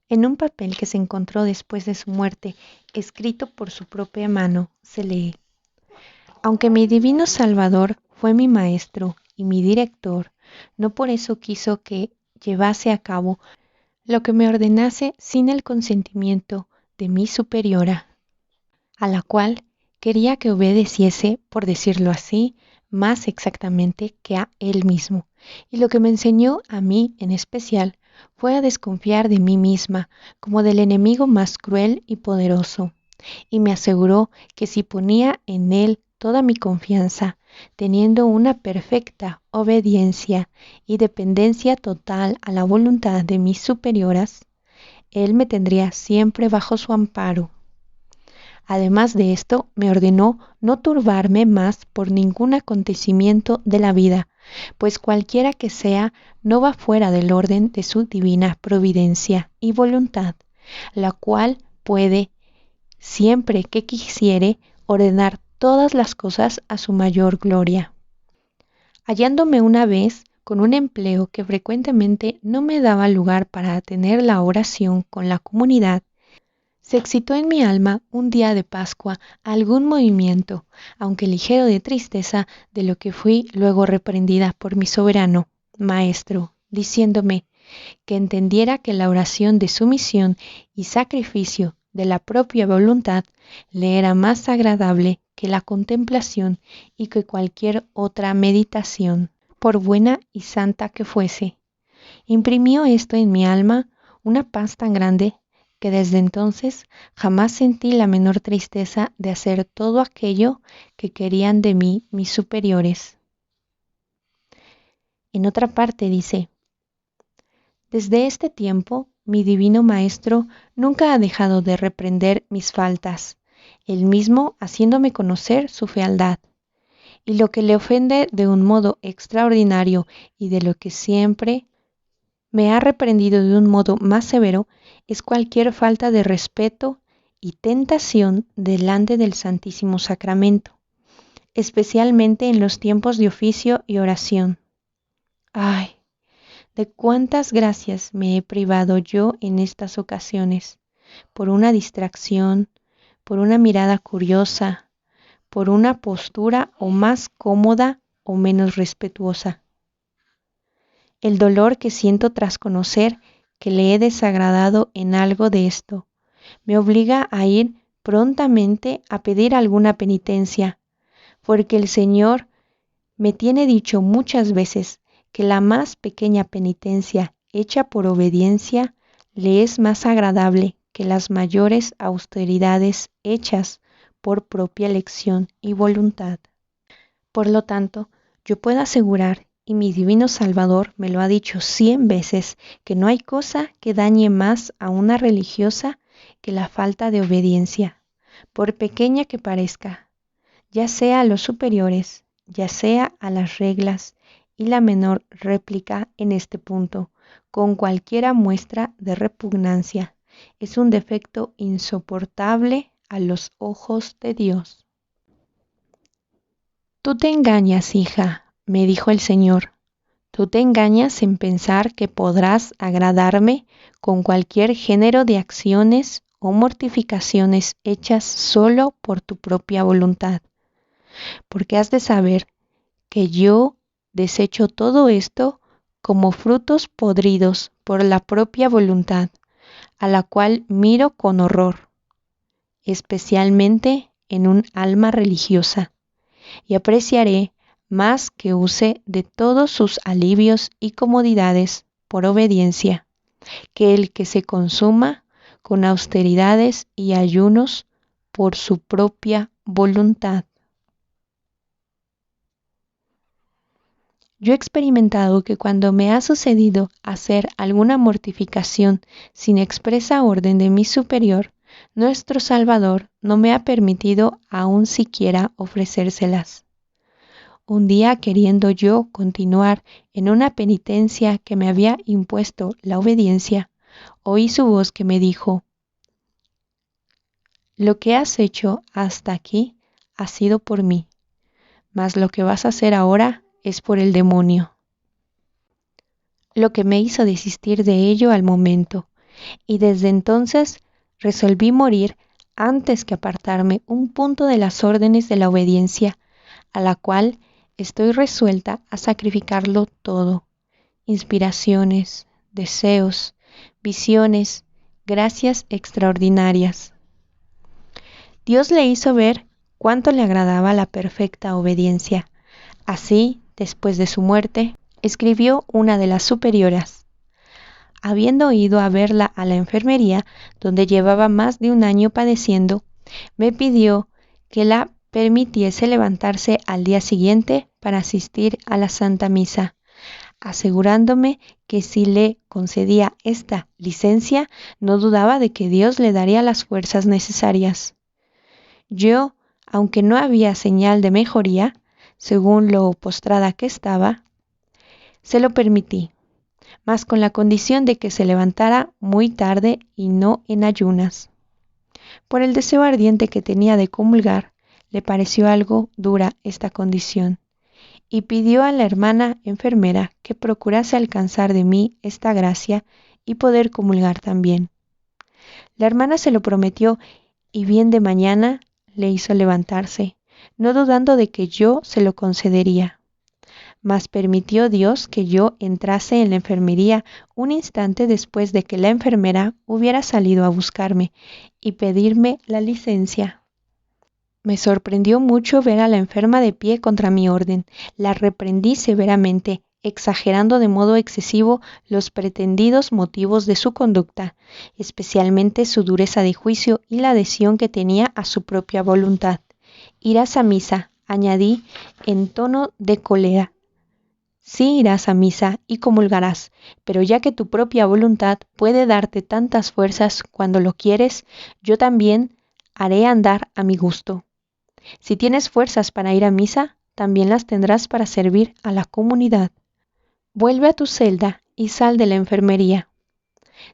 En un papel que se encontró después de su muerte, escrito por su propia mano, se lee: aunque mi divino Salvador fue mi maestro y mi director, no por eso quiso que llevase a cabo lo que me ordenase sin el consentimiento de mi superiora, a la cual quería que obedeciese, por decirlo así, más exactamente que a él mismo. Y lo que me enseñó a mí en especial fue a desconfiar de mí misma como del enemigo más cruel y poderoso, y me aseguró que si ponía en él toda mi confianza, teniendo una perfecta obediencia y dependencia total a la voluntad de mis superioras, él me tendría siempre bajo su amparo. Además de esto, me ordenó no turbarme más por ningún acontecimiento de la vida, pues cualquiera que sea, no va fuera del orden de su divina providencia y voluntad, la cual puede, siempre que quisiere, ordenar todas las cosas a su mayor gloria. Hallándome una vez con un empleo que frecuentemente no me daba lugar para tener la oración con la comunidad, se excitó en mi alma un día de Pascua algún movimiento, aunque ligero de tristeza, de lo que fui luego reprendida por mi soberano maestro, diciéndome que entendiera que la oración de sumisión y sacrificio de la propia voluntad le era más agradable que la contemplación y que cualquier otra meditación, por buena y santa que fuese. Imprimió esto en mi alma una paz tan grande que desde entonces jamás sentí la menor tristeza de hacer todo aquello que querían de mí mis superiores. En otra parte dice: desde este tiempo, mi divino Maestro nunca ha dejado de reprender mis faltas, él mismo haciéndome conocer su fealdad, y lo que le ofende de un modo extraordinario y de lo que siempre me ha reprendido de un modo más severo es cualquier falta de respeto y tentación delante del Santísimo Sacramento, especialmente en los tiempos de oficio y oración. ¡Ay! De cuántas gracias me he privado yo en estas ocasiones, por una distracción, por una mirada curiosa, por una postura o más cómoda o menos respetuosa. El dolor que siento tras conocer que le he desagradado en algo de esto, me obliga a ir prontamente a pedir alguna penitencia, porque el Señor me tiene dicho muchas veces que la más pequeña penitencia hecha por obediencia le es más agradable que las mayores austeridades hechas por propia elección y voluntad. Por lo tanto, yo puedo asegurar, y mi divino Salvador me lo ha dicho 100 veces, que no hay cosa que dañe más a una religiosa que la falta de obediencia, por pequeña que parezca, ya sea a los superiores, ya sea a las reglas, y la menor réplica en este punto, con cualquiera muestra de repugnancia, es un defecto insoportable a los ojos de Dios. Tú te engañas, hija, me dijo el Señor. Tú te engañas en pensar que podrás agradarme con cualquier género de acciones o mortificaciones hechas solo por tu propia voluntad, porque has de saber que yo desecho todo esto como frutos podridos por la propia voluntad, a la cual miro con horror, especialmente en un alma religiosa, y apreciaré más que use de todos sus alivios y comodidades por obediencia, que el que se consuma con austeridades y ayunos por su propia voluntad. Yo he experimentado que cuando me ha sucedido hacer alguna mortificación sin expresa orden de mi superior, nuestro Salvador no me ha permitido aún siquiera ofrecérselas. Un día, queriendo yo continuar en una penitencia que me había impuesto la obediencia, oí su voz que me dijo: lo que has hecho hasta aquí ha sido por mí, mas lo que vas a hacer ahora es por el demonio. Lo que me hizo desistir de ello al momento, y desde entonces resolví morir antes que apartarme un punto de las órdenes de la obediencia, a la cual estoy resuelta a sacrificarlo todo: inspiraciones, deseos, visiones, gracias extraordinarias. Dios le hizo ver cuánto le agradaba la perfecta obediencia. Así, después de su muerte, escribió una de las superioras. Habiendo ido a verla a la enfermería, donde llevaba más de un año padeciendo, me pidió que la permitiese levantarse al día siguiente para asistir a la Santa Misa, asegurándome que si le concedía esta licencia, no dudaba de que Dios le daría las fuerzas necesarias. Yo, aunque no había señal de mejoría, según lo postrada que estaba, se lo permití, mas con la condición de que se levantara muy tarde y no en ayunas. Por el deseo ardiente que tenía de comulgar, le pareció algo dura esta condición, y pidió a la hermana enfermera que procurase alcanzar de mí esta gracia y poder comulgar también. La hermana se lo prometió, y bien de mañana le hizo levantarse, no dudando de que yo se lo concedería. Mas permitió Dios que yo entrase en la enfermería un instante después de que la enfermera hubiera salido a buscarme y pedirme la licencia. Me sorprendió mucho ver a la enferma de pie contra mi orden. La reprendí severamente, exagerando de modo excesivo los pretendidos motivos de su conducta, especialmente su dureza de juicio y la adhesión que tenía a su propia voluntad. Irás a misa, añadí en tono de cólera. Sí, irás a misa y comulgarás, pero ya que tu propia voluntad puede darte tantas fuerzas cuando lo quieres, yo también haré andar a mi gusto. Si tienes fuerzas para ir a misa, también las tendrás para servir a la comunidad. Vuelve a tu celda y sal de la enfermería.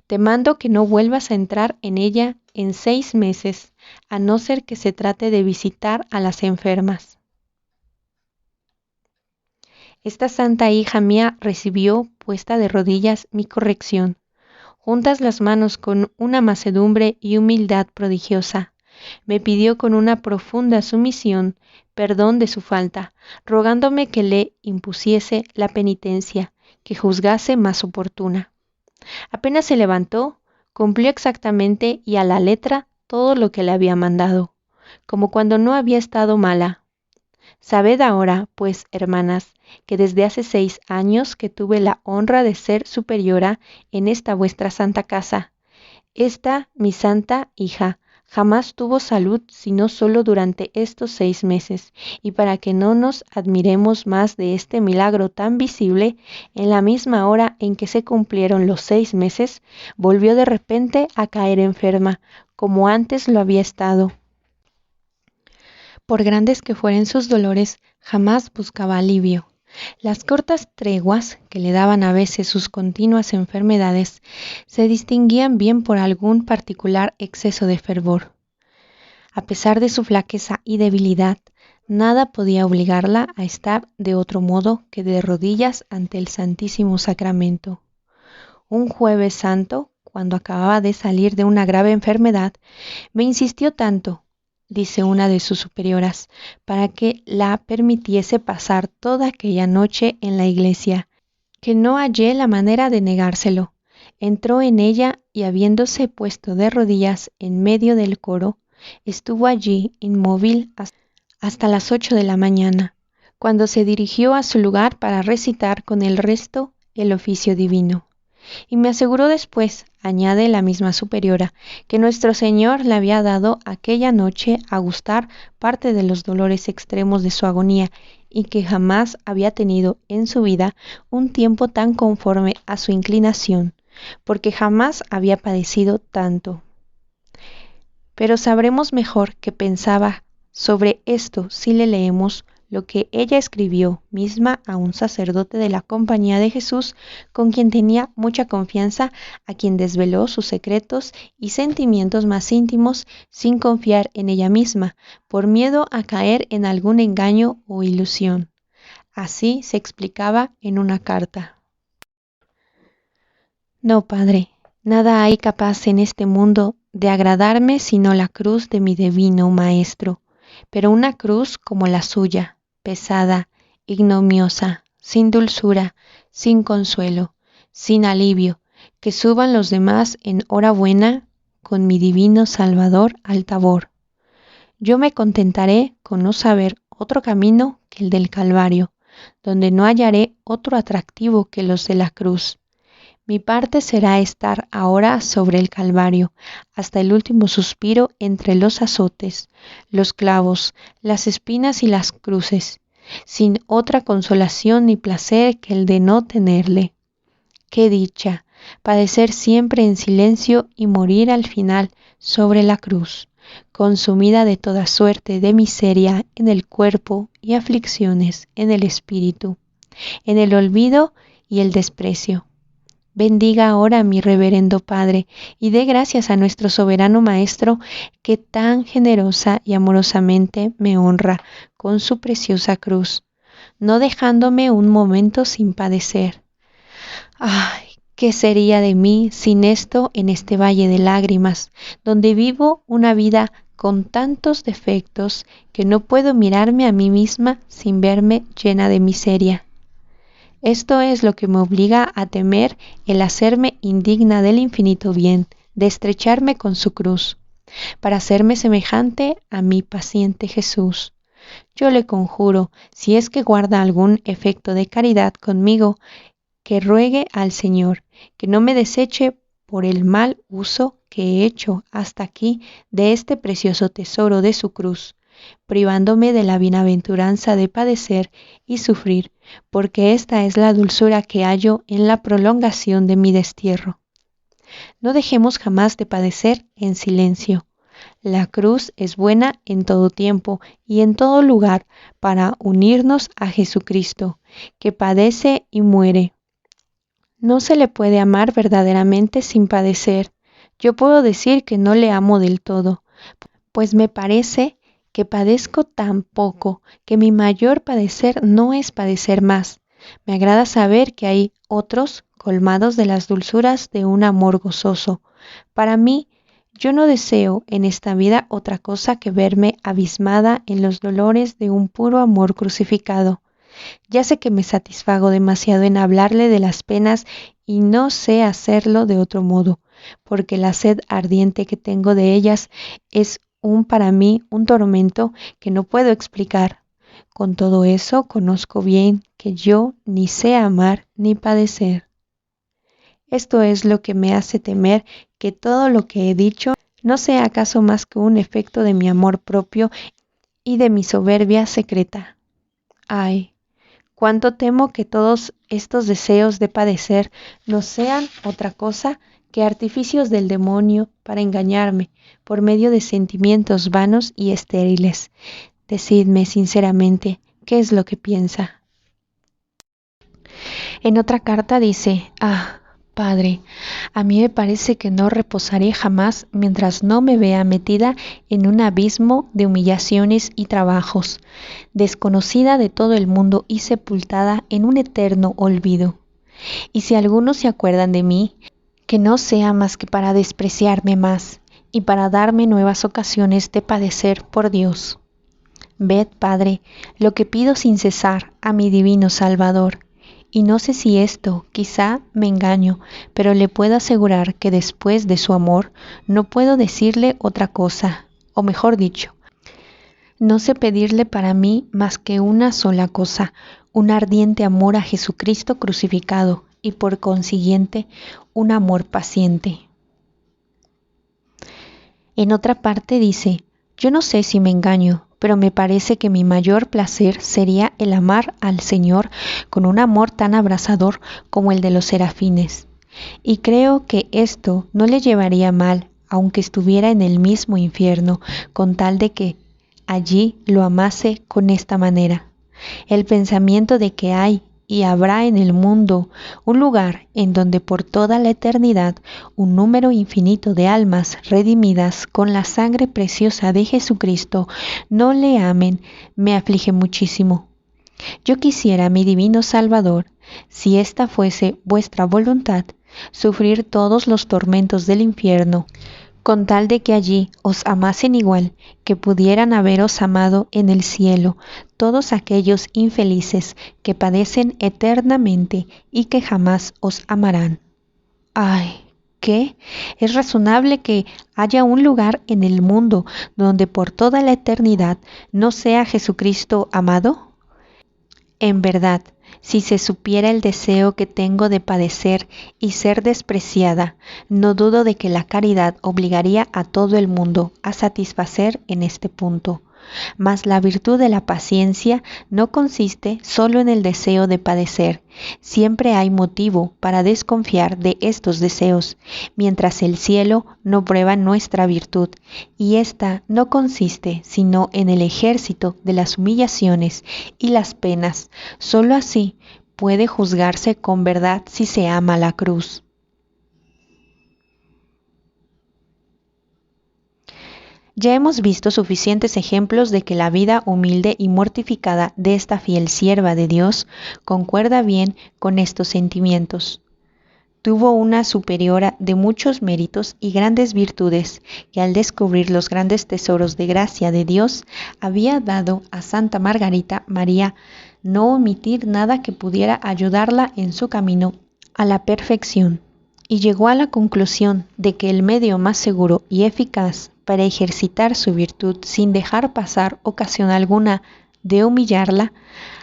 Te mando que no vuelvas a entrar en ella en 6 meses, a no ser que se trate de visitar a las enfermas. Esta santa hija mía recibió, puesta de rodillas, mi corrección, juntas las manos con una mansedumbre y humildad prodigiosa. Me pidió con una profunda sumisión perdón de su falta, rogándome que le impusiese la penitencia que juzgase más oportuna. Apenas se levantó, cumplió exactamente y a la letra todo lo que le había mandado, como cuando no había estado mala. Sabed ahora, pues, hermanas, que desde hace 6 años que tuve la honra de ser superiora en esta vuestra santa casa, esta mi santa hija jamás tuvo salud sino solo durante estos 6 meses, y para que no nos admiremos más de este milagro tan visible, en la misma hora en que se cumplieron los 6 meses, volvió de repente a caer enferma, como antes lo había estado. Por grandes que fueran sus dolores, jamás buscaba alivio. Las cortas treguas que le daban a veces sus continuas enfermedades se distinguían bien por algún particular exceso de fervor. A pesar de su flaqueza y debilidad, nada podía obligarla a estar de otro modo que de rodillas ante el Santísimo Sacramento. Un Jueves Santo, cuando acababa de salir de una grave enfermedad, me insistió tanto, dice una de sus superioras, para que la permitiese pasar toda aquella noche en la iglesia, que no hallé la manera de negárselo. Entró en ella y habiéndose puesto de rodillas en medio del coro, estuvo allí inmóvil hasta las 8 de la mañana, cuando se dirigió a su lugar para recitar con el resto el oficio divino. Y me aseguró después, añade la misma superiora, que nuestro Señor le había dado aquella noche a gustar parte de los dolores extremos de su agonía y que jamás había tenido en su vida un tiempo tan conforme a su inclinación, porque jamás había padecido tanto. Pero sabremos mejor qué pensaba sobre esto si le leemos lo que ella escribió misma a un sacerdote de la Compañía de Jesús, con quien tenía mucha confianza, a quien desveló sus secretos y sentimientos más íntimos sin confiar en ella misma, por miedo a caer en algún engaño o ilusión. Así se explicaba en una carta. No, padre, Nada hay capaz en este mundo de agradarme sino la cruz de mi divino Maestro, pero una cruz como la suya, pesada, ignominiosa, sin dulzura, sin consuelo, sin alivio, que suban los demás en hora buena con mi divino Salvador al Tabor. Yo me contentaré con no saber otro camino que el del Calvario, donde no hallaré otro atractivo que los de la cruz. Mi parte será estar ahora sobre el Calvario, hasta el último suspiro entre los azotes, los clavos, las espinas y las cruces, sin otra consolación ni placer que el de no tenerle. ¡Qué dicha! Padecer siempre en silencio y morir al final sobre la cruz, consumida de toda suerte de miseria en el cuerpo y aflicciones en el espíritu, en el olvido y el desprecio. Bendiga ahora a mi reverendo Padre y dé gracias a nuestro soberano Maestro que tan generosa y amorosamente me honra con su preciosa cruz, no dejándome un momento sin padecer. ¡Ay! ¿Qué sería de mí sin esto en este valle de lágrimas, donde vivo una vida con tantos defectos que no puedo mirarme a mí misma sin verme llena de miseria? Esto es lo que me obliga a temer el hacerme indigna del infinito bien, de estrecharme con su cruz, para hacerme semejante a mi paciente Jesús. Yo le conjuro, si es que guarda algún efecto de caridad conmigo, que ruegue al Señor, que no me deseche por el mal uso que he hecho hasta aquí de este precioso tesoro de su cruz, privándome de la bienaventuranza de padecer y sufrir, porque esta es la dulzura que hallo en la prolongación de mi destierro. No dejemos jamás de padecer en silencio. La cruz es buena en todo tiempo y en todo lugar para unirnos a Jesucristo, que padece y muere. No se le puede amar verdaderamente sin padecer. Yo puedo decir que no le amo del todo, pues me parece que padezco tan poco que mi mayor padecer no es padecer más. Me agrada saber que hay otros colmados de las dulzuras de un amor gozoso. Para mí, yo no deseo en esta vida otra cosa que verme abismada en los dolores de un puro amor crucificado. Ya sé que me satisfago demasiado en hablarle de las penas y no sé hacerlo de otro modo, porque la sed ardiente que tengo de ellas es para mí un tormento que no puedo explicar. Con todo eso conozco bien que yo ni sé amar ni padecer. Esto es lo que me hace temer que todo lo que he dicho no sea acaso más que un efecto de mi amor propio y de mi soberbia secreta. Ay, cuánto temo que todos estos deseos de padecer no sean otra cosa que artificios del demonio para engañarme por medio de sentimientos vanos y estériles. Decidme sinceramente qué es lo que piensa. En otra carta dice: Padre, a mí me parece que no reposaré jamás mientras no me vea metida en un abismo de humillaciones y trabajos, desconocida de todo el mundo y sepultada en un eterno olvido. Y si algunos se acuerdan de mí, que no sea más que para despreciarme más y para darme nuevas ocasiones de padecer por Dios. Ved, Padre, lo que pido sin cesar a mi divino Salvador. Y no sé si esto, quizá me engaño, pero le puedo asegurar que después de su amor no puedo decirle otra cosa, o mejor dicho, no sé pedirle para mí más que una sola cosa, un ardiente amor a Jesucristo crucificado y por consiguiente un amor paciente. En otra parte dice: yo no sé si me engaño, pero me parece que mi mayor placer sería el amar al Señor con un amor tan abrasador como el de los serafines. Y creo que esto no le llevaría mal, aunque estuviera en el mismo infierno, con tal de que allí lo amase con esta manera. El pensamiento de que hay y habrá en el mundo un lugar en donde por toda la eternidad un número infinito de almas redimidas con la sangre preciosa de Jesucristo no le amen, me aflige muchísimo. Yo quisiera, mi divino Salvador, si esta fuese vuestra voluntad, sufrir todos los tormentos del infierno, con tal de que allí os amasen igual que pudieran haberos amado en el cielo todos aquellos infelices que padecen eternamente y que jamás os amarán. ¡Ay! ¿Qué? ¿Es razonable que haya un lugar en el mundo donde por toda la eternidad no sea Jesucristo amado? En verdad, si se supiera el deseo que tengo de padecer y ser despreciada, no dudo de que la caridad obligaría a todo el mundo a satisfacer en este punto. Mas la virtud de la paciencia no consiste solo en el deseo de padecer. Siempre hay motivo para desconfiar de estos deseos, mientras el cielo no prueba nuestra virtud, y ésta no consiste sino en el ejército de las humillaciones y las penas. Solo así puede juzgarse con verdad si se ama la cruz. Ya hemos visto suficientes ejemplos de que la vida humilde y mortificada de esta fiel sierva de Dios concuerda bien con estos sentimientos. Tuvo una superiora de muchos méritos y grandes virtudes, que al descubrir los grandes tesoros de gracia de Dios, había dado a Santa Margarita María no omitir nada que pudiera ayudarla en su camino a la perfección, y llegó a la conclusión de que el medio más seguro y eficaz para ejercitar su virtud sin dejar pasar ocasión alguna de humillarla,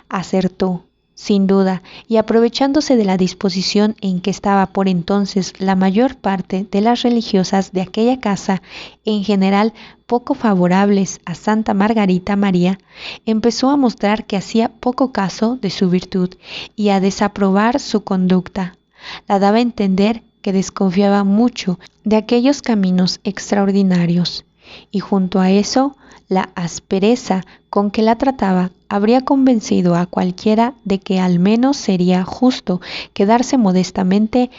acertó, sin duda, y aprovechándose de la disposición en que estaba por entonces la mayor parte de las religiosas de aquella casa, en general poco favorables a Santa Margarita María, empezó a mostrar que hacía poco caso de su virtud y a desaprobar su conducta. La daba a entender que desconfiaba mucho de aquellos caminos extraordinarios, y junto a eso, la aspereza con que la trataba habría convencido a cualquiera de que al menos sería justo quedarse modestamente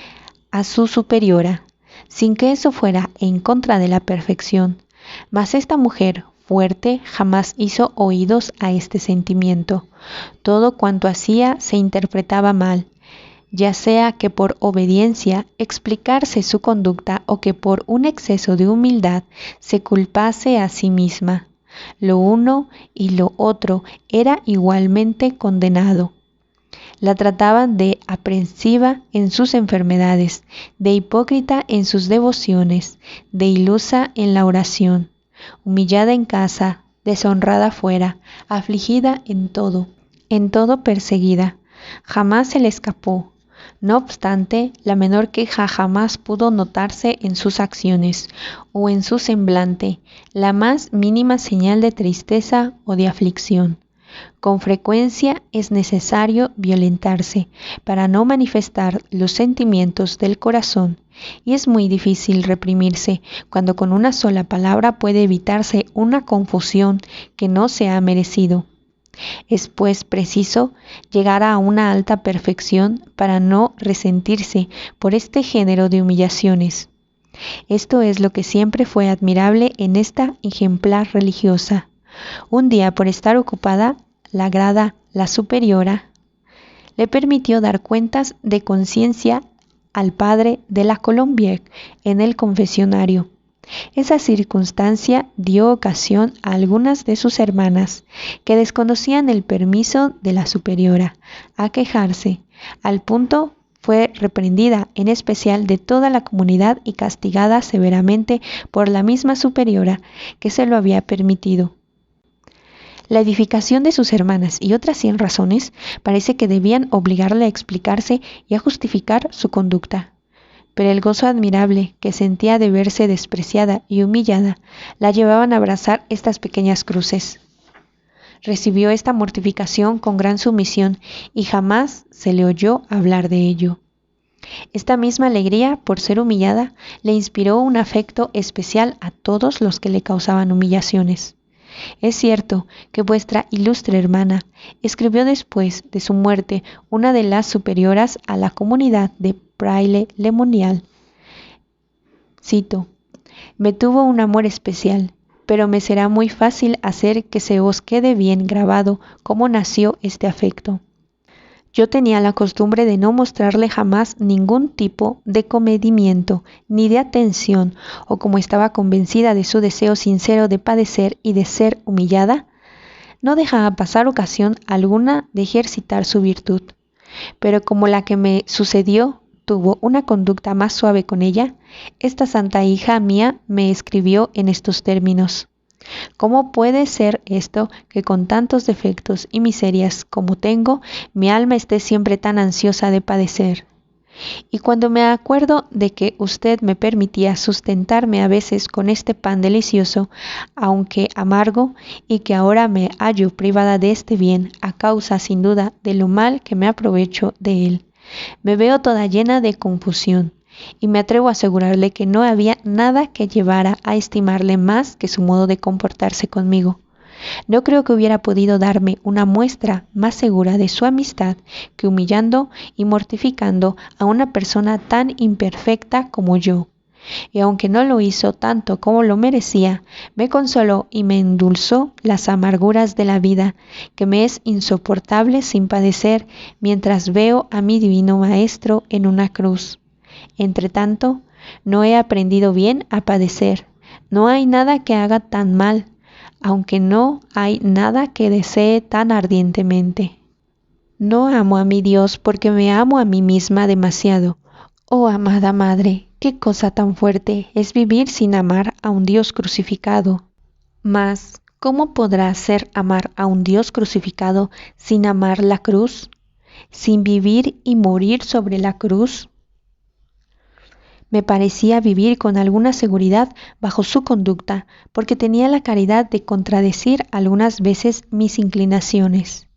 a su superiora, sin que eso fuera en contra de la perfección. Mas esta mujer fuerte jamás hizo oídos a este sentimiento. Todo cuanto hacía se interpretaba mal, ya sea que por obediencia explicarse su conducta o que por un exceso de humildad se culpase a sí misma. Lo uno y lo otro era igualmente condenado. La trataban de aprensiva en sus enfermedades, de hipócrita en sus devociones, de ilusa en la oración, humillada en casa, deshonrada fuera, afligida en todo perseguida. Jamás se le escapó. No obstante, la menor queja jamás pudo notarse en sus acciones o en su semblante, la más mínima señal de tristeza o de aflicción. Con frecuencia es necesario violentarse para no manifestar los sentimientos del corazón, y es muy difícil reprimirse cuando con una sola palabra puede evitarse una confusión que no se ha merecido. Es pues preciso llegar a una alta perfección para no resentirse por este género de humillaciones. Esto es lo que siempre fue admirable en esta ejemplar religiosa. Un día, por estar ocupada, la superiora le permitió dar cuentas de conciencia al padre de la Colombier en el confesionario. Esa circunstancia dio ocasión a algunas de sus hermanas, que desconocían el permiso de la superiora, a quejarse. Al punto fue reprendida en especial de toda la comunidad y castigada severamente por la misma superiora que se lo había permitido. La edificación de sus hermanas y otras 100 razones parece que debían obligarle a explicarse y a justificar su conducta. Pero el gozo admirable que sentía de verse despreciada y humillada la llevaban a abrazar estas pequeñas cruces. Recibió esta mortificación con gran sumisión y jamás se le oyó hablar de ello. Esta misma alegría por ser humillada le inspiró un afecto especial a todos los que le causaban humillaciones. Es cierto que vuestra ilustre hermana escribió después de su muerte una de las superioras a la comunidad de Praille-le-Monial. Cito: «Me tuvo un amor especial, pero me será muy fácil hacer que se os quede bien grabado cómo nació este afecto. Yo tenía la costumbre de no mostrarle jamás ningún tipo de comedimiento ni de atención, o como estaba convencida de su deseo sincero de padecer y de ser humillada, no dejaba pasar ocasión alguna de ejercitar su virtud. Pero como la que me sucedió tuvo una conducta más suave con ella, esta santa hija mía me escribió en estos términos: ¿cómo puede ser esto que con tantos defectos y miserias como tengo, mi alma esté siempre tan ansiosa de padecer? Y cuando me acuerdo de que usted me permitía sustentarme a veces con este pan delicioso, aunque amargo, y que ahora me hallo privada de este bien, a causa sin duda de lo mal que me aprovecho de él, me veo toda llena de confusión, y me atrevo a asegurarle que no había nada que llevara a estimarle más que su modo de comportarse conmigo. No creo que hubiera podido darme una muestra más segura de su amistad que humillando y mortificando a una persona tan imperfecta como yo. Y aunque no lo hizo tanto como lo merecía, me consoló y me endulzó las amarguras de la vida, que me es insoportable sin padecer mientras veo a mi divino Maestro en una cruz. Entretanto, no he aprendido bien a padecer. No hay nada que haga tan mal, aunque no hay nada que desee tan ardientemente. No amo a mi Dios porque me amo a mí misma demasiado. Oh, amada Madre, qué cosa tan fuerte es vivir sin amar a un Dios crucificado. Mas, ¿cómo podrá ser amar a un Dios crucificado sin amar la cruz? ¿Sin vivir y morir sobre la cruz? Me parecía vivir con alguna seguridad bajo su conducta, porque tenía la caridad de contradecir algunas veces mis inclinaciones.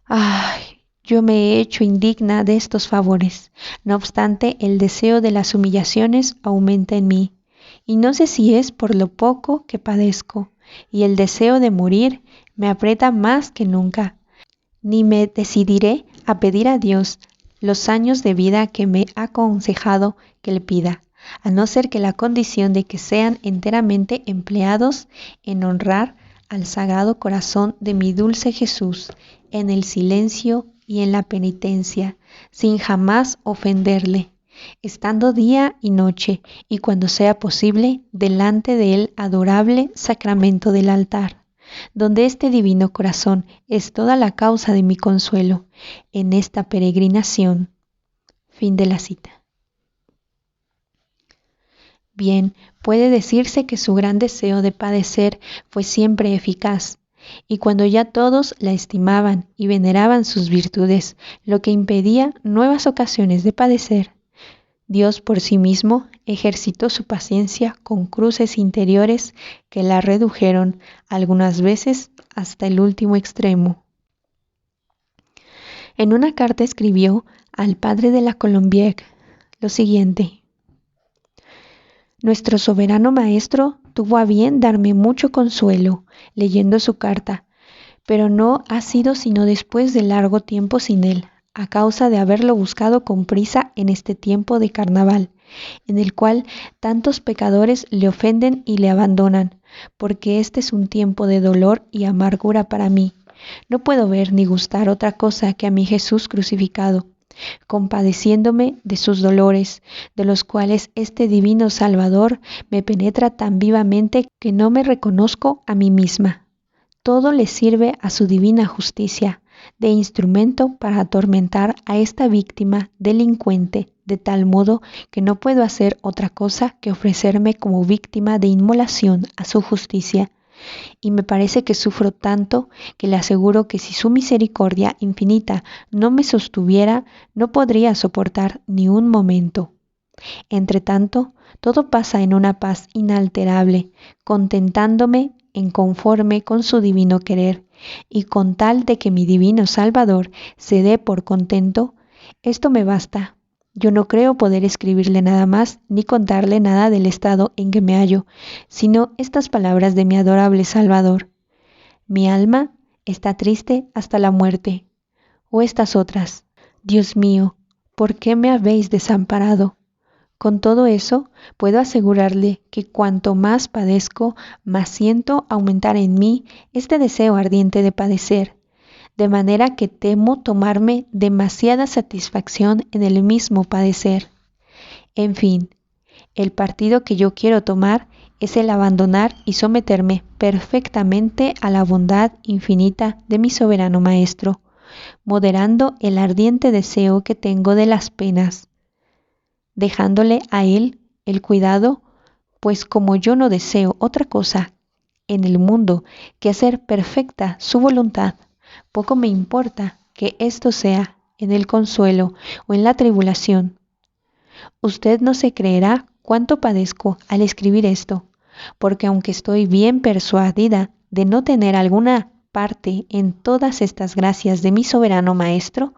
¡Ay! Yo me he hecho indigna de estos favores. No obstante, el deseo de las humillaciones aumenta en mí, y no sé si es por lo poco que padezco, y el deseo de morir me aprieta más que nunca. Ni me decidiré a pedir a Dios los años de vida que me ha aconsejado que le pida, a no ser que la condición de que sean enteramente empleados en honrar al Sagrado Corazón de mi dulce Jesús, en el silencio y en la penitencia, sin jamás ofenderle, estando día y noche, y cuando sea posible, delante del adorable sacramento del altar, donde este divino corazón es toda la causa de mi consuelo en esta peregrinación. Fin de la cita. Bien, puede decirse que su gran deseo de padecer fue siempre eficaz, y cuando ya todos la estimaban y veneraban sus virtudes, lo que impedía nuevas ocasiones de padecer, Dios por sí mismo ejercitó su paciencia con cruces interiores que la redujeron algunas veces hasta el último extremo. En una carta escribió al padre de la Colombière lo siguiente: nuestro soberano maestro tuvo a bien darme mucho consuelo leyendo su carta, pero no ha sido sino después de largo tiempo sin él, a causa de haberlo buscado con prisa en este tiempo de carnaval, en el cual tantos pecadores le ofenden y le abandonan, porque este es un tiempo de dolor y amargura para mí. No puedo ver ni gustar otra cosa que a mi Jesús crucificado, compadeciéndome de sus dolores, de los cuales este divino Salvador me penetra tan vivamente que no me reconozco a mí misma. Todo le sirve a su divina justicia de instrumento para atormentar a esta víctima delincuente, de tal modo que no puedo hacer otra cosa que ofrecerme como víctima de inmolación a su justicia. Y me parece que sufro tanto que le aseguro que si su misericordia infinita no me sostuviera, no podría soportar ni un momento. Entretanto, todo pasa en una paz inalterable, contentándome en conforme con su divino querer, y con tal de que mi divino Salvador se dé por contento, esto me basta. Yo no creo poder escribirle nada más, ni contarle nada del estado en que me hallo, sino estas palabras de mi adorable Salvador: mi alma está triste hasta la muerte. O estas otras: Dios mío, ¿por qué me habéis desamparado? Con todo eso, puedo asegurarle que cuanto más padezco, más siento aumentar en mí este deseo ardiente de padecer, de manera que temo tomarme demasiada satisfacción en el mismo padecer. En fin, el partido que yo quiero tomar es el abandonar y someterme perfectamente a la bondad infinita de mi soberano Maestro, moderando el ardiente deseo que tengo de las penas, dejándole a Él el cuidado, pues como yo no deseo otra cosa en el mundo que hacer perfecta su voluntad, poco me importa que esto sea en el consuelo o en la tribulación. Usted no se creerá cuánto padezco al escribir esto, porque aunque estoy bien persuadida de no tener alguna parte en todas estas gracias de mi soberano Maestro,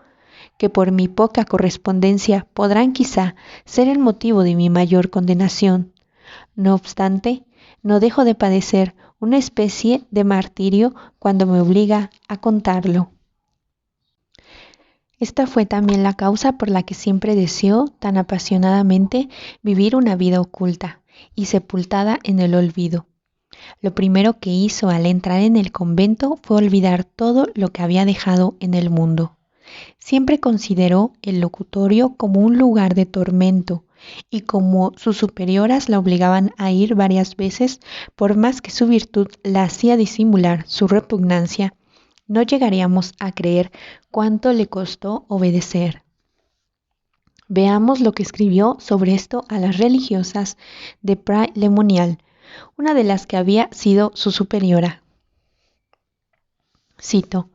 que por mi poca correspondencia podrán quizá ser el motivo de mi mayor condenación. No obstante, no dejo de padecer una especie de martirio cuando me obliga a contarlo. Esta fue también la causa por la que siempre deseó tan apasionadamente vivir una vida oculta y sepultada en el olvido. Lo primero que hizo al entrar en el convento fue olvidar todo lo que había dejado en el mundo. Siempre consideró el locutorio como un lugar de tormento, y como sus superioras la obligaban a ir varias veces, por más que su virtud la hacía disimular su repugnancia, no llegaríamos a creer cuánto le costó obedecer. Veamos lo que escribió sobre esto a las religiosas de Pray-le-Monial, una de las que había sido su superiora. Cito: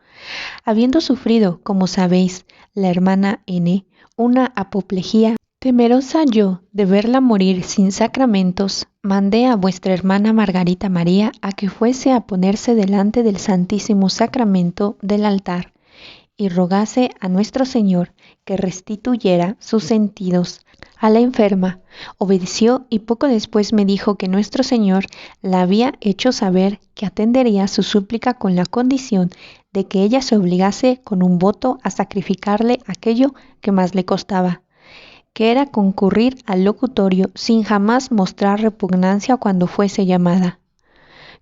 habiendo sufrido, como sabéis, la hermana N, una apoplejía, temerosa yo de verla morir sin sacramentos, mandé a vuestra hermana Margarita María a que fuese a ponerse delante del Santísimo Sacramento del altar y rogase a nuestro Señor que restituyera sus sentidos a la enferma. Obedeció y poco después me dijo que nuestro Señor la había hecho saber que atendería su súplica con la condición de que ella se obligase con un voto a sacrificarle aquello que más le costaba, que era concurrir al locutorio sin jamás mostrar repugnancia cuando fuese llamada.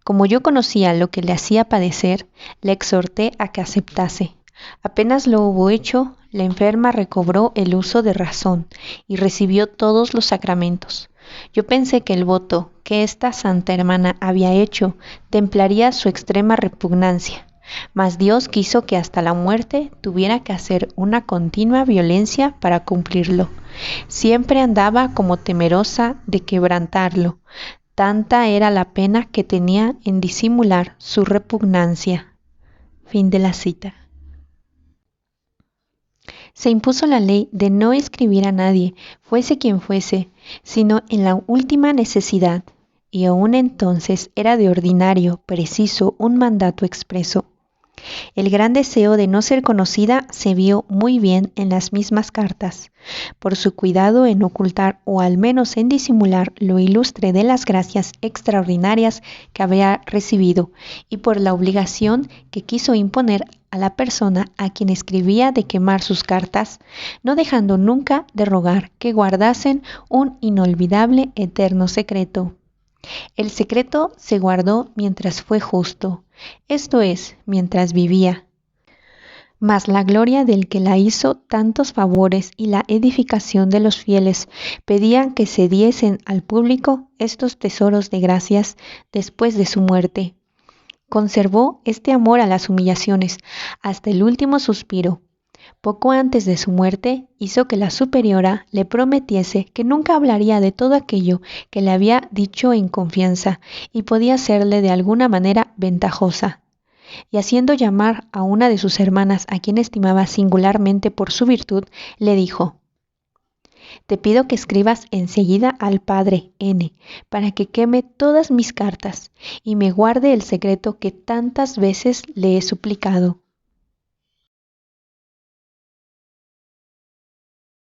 Como yo conocía lo que le hacía padecer, le exhorté a que aceptase. Apenas lo hubo hecho, la enferma recobró el uso de razón y recibió todos los sacramentos. Yo pensé que el voto que esta santa hermana había hecho templaría su extrema repugnancia, mas Dios quiso que hasta la muerte tuviera que hacer una continua violencia para cumplirlo. Siempre andaba como temerosa de quebrantarlo, tanta era la pena que tenía en disimular su repugnancia. Fin de la cita. Se impuso la ley de no escribir a nadie, fuese quien fuese, sino en la última necesidad, y aún entonces era de ordinario preciso un mandato expreso. El gran deseo de no ser conocida se vio muy bien en las mismas cartas, por su cuidado en ocultar o al menos en disimular lo ilustre de las gracias extraordinarias que había recibido, y por la obligación que quiso imponer a la persona a quien escribía de quemar sus cartas, no dejando nunca de rogar que guardasen un inolvidable eterno secreto. El secreto se guardó mientras fue justo, esto es, mientras vivía. Mas la gloria del que la hizo tantos favores y la edificación de los fieles pedían que se diesen al público estos tesoros de gracias después de su muerte. Conservó este amor a las humillaciones hasta el último suspiro. Poco antes de su muerte, hizo que la superiora le prometiese que nunca hablaría de todo aquello que le había dicho en confianza y podía serle de alguna manera ventajosa. Y haciendo llamar a una de sus hermanas, a quien estimaba singularmente por su virtud, le dijo: te pido que escribas enseguida al padre N, para que queme todas mis cartas y me guarde el secreto que tantas veces le he suplicado.